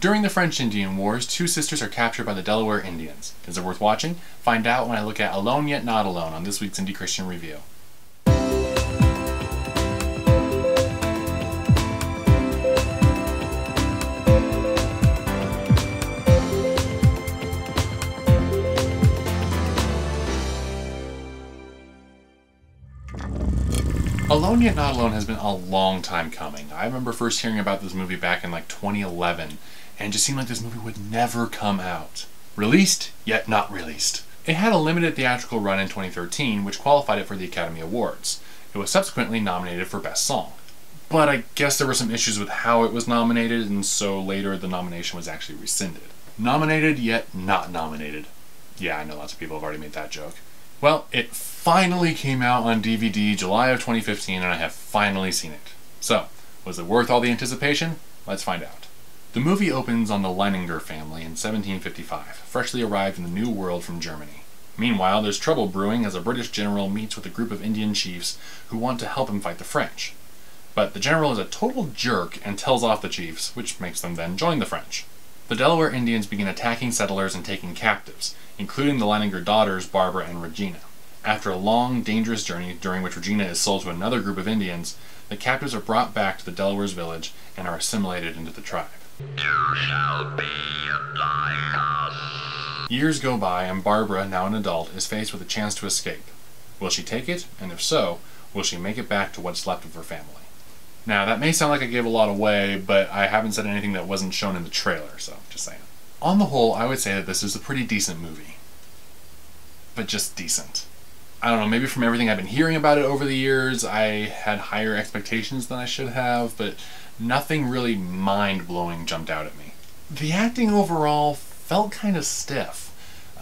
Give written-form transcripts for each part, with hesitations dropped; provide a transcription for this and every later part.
During the French Indian Wars, two sisters are captured by the Delaware Indians. Is it worth watching? Find out when I look at Alone Yet Not Alone on this week's Indy Christian Review. Alone Yet Not Alone has been a long time coming. I remember first hearing about this movie back in like 2011, and it just seemed like this movie would never come out. Released, yet not released. It had a limited theatrical run in 2013, which qualified it for the Academy Awards. It was subsequently nominated for Best Song. But I guess there were some issues with how it was nominated, and so later the nomination was actually rescinded. Nominated, yet not nominated. Yeah, I know lots of people have already made that joke. Well, it finally came out on DVD July of 2015, and I have finally seen it. So, was it worth all the anticipation? Let's find out. The movie opens on the Leininger family in 1755, freshly arrived in the New World from Germany. Meanwhile, there's trouble brewing as a British general meets with a group of Indian chiefs who want to help him fight the French. But the general is a total jerk and tells off the chiefs, which makes them then join the French. The Delaware Indians begin attacking settlers and taking captives, including the Leininger daughters Barbara and Regina. After a long, dangerous journey during which Regina is sold to another group of Indians, the captives are brought back to the Delaware's village and are assimilated into the tribe. You shall be like us. Years go by and Barbara, now an adult, is faced with a chance to escape. Will she take it? And if so, will she make it back to what's left of her family? Now, that may sound like I gave a lot away, but I haven't said anything that wasn't shown in the trailer, so just saying. On the whole, I would say that this is a pretty decent movie. But just decent. I don't know, maybe from everything I've been hearing about it over the years, I had higher expectations than I should have, but nothing really mind-blowing jumped out at me. The acting overall felt kind of stiff.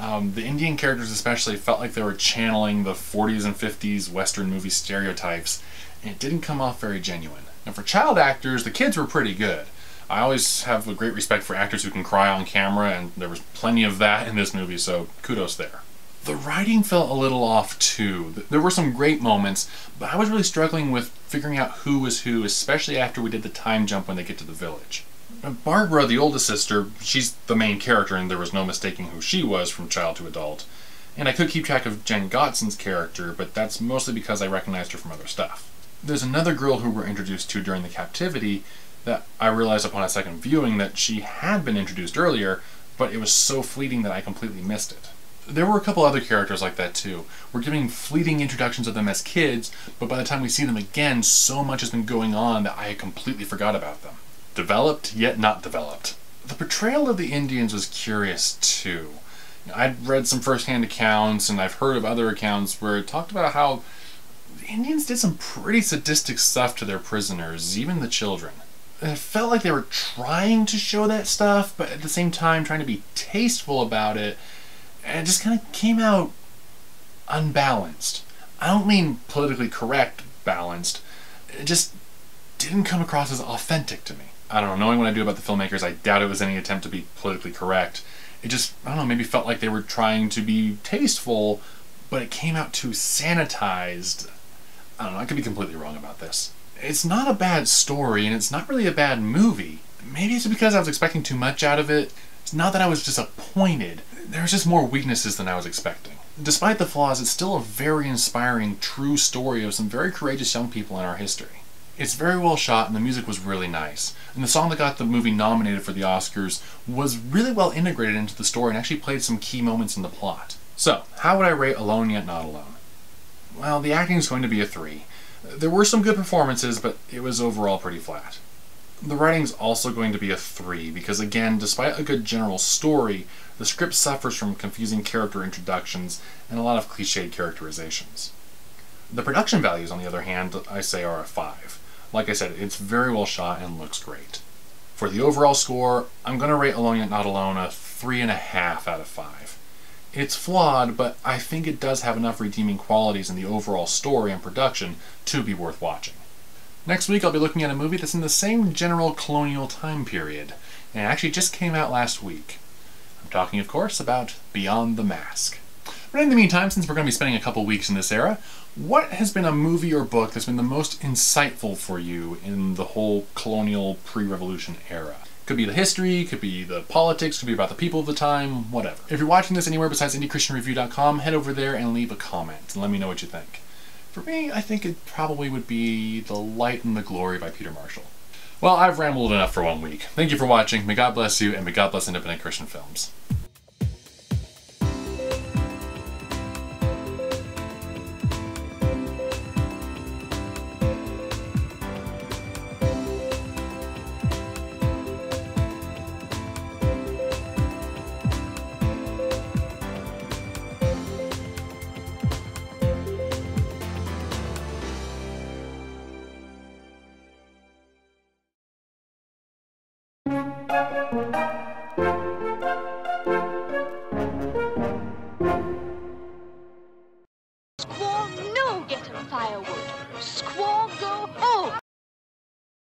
The Indian characters especially felt like they were channeling the 40s and 50s Western movie stereotypes, and it didn't come off very genuine. And for child actors, the kids were pretty good. I always have a great respect for actors who can cry on camera, and there was plenty of that in this movie, so kudos there. The writing felt a little off too. There were some great moments, but I was really struggling with figuring out who was who, especially after we did the time jump when they get to the village. Barbara, the oldest sister, she's the main character, and there was no mistaking who she was from child to adult. And I could keep track of Jen Gotson's character, but that's mostly because I recognized her from other stuff. There's another girl who we're introduced to during the captivity that I realized upon a second viewing that she had been introduced earlier, but it was so fleeting that I completely missed it. There were a couple other characters like that too. We're giving fleeting introductions of them as kids, but by the time we see them again, so much has been going on that I completely forgot about them. Developed, yet not developed. The portrayal of the Indians was curious too. I'd read some first-hand accounts, and I've heard of other accounts where it talked about how the Indians did some pretty sadistic stuff to their prisoners, even the children. It felt like they were trying to show that stuff, but at the same time trying to be tasteful about it, and it just kind of came out unbalanced. I don't mean politically correct balanced, it just didn't come across as authentic to me. I don't know, knowing what I do about the filmmakers, I doubt it was any attempt to be politically correct. It just, I don't know, maybe felt like they were trying to be tasteful, but it came out too sanitized. I don't know, I could be completely wrong about this. It's not a bad story, and it's not really a bad movie. Maybe it's because I was expecting too much out of it. It's not that I was disappointed. There was just more weaknesses than I was expecting. Despite the flaws, it's still a very inspiring, true story of some very courageous young people in our history. It's very well shot, and the music was really nice. And the song that got the movie nominated for the Oscars was really well integrated into the story and actually played some key moments in the plot. So, how would I rate Alone Yet Not Alone? Well, the acting is going to be a 3. There were some good performances, but it was overall pretty flat. The writing's also going to be a 3, because again, despite a good general story, the script suffers from confusing character introductions and a lot of cliched characterizations. The production values, on the other hand, I say are a 5. Like I said, it's very well shot and looks great. For the overall score, I'm going to rate Alone Yet Not Alone a 3.5 out of 5. It's flawed, but I think it does have enough redeeming qualities in the overall story and production to be worth watching. Next week I'll be looking at a movie that's in the same general colonial time period, and it actually just came out last week. I'm talking, of course, about Beyond the Mask. But in the meantime, since we're going to be spending a couple weeks in this era, what has been a movie or book that's been the most insightful for you in the whole colonial pre-revolution era? Could be the history, could be the politics, could be about the people of the time, whatever. If you're watching this anywhere besides IndyChristianReview.com, head over there and leave a comment and let me know what you think. For me, I think it probably would be The Light and the Glory by Peter Marshall. Well, I've rambled enough for 1 week. Thank you for watching, may God bless you, and may God bless independent Christian films.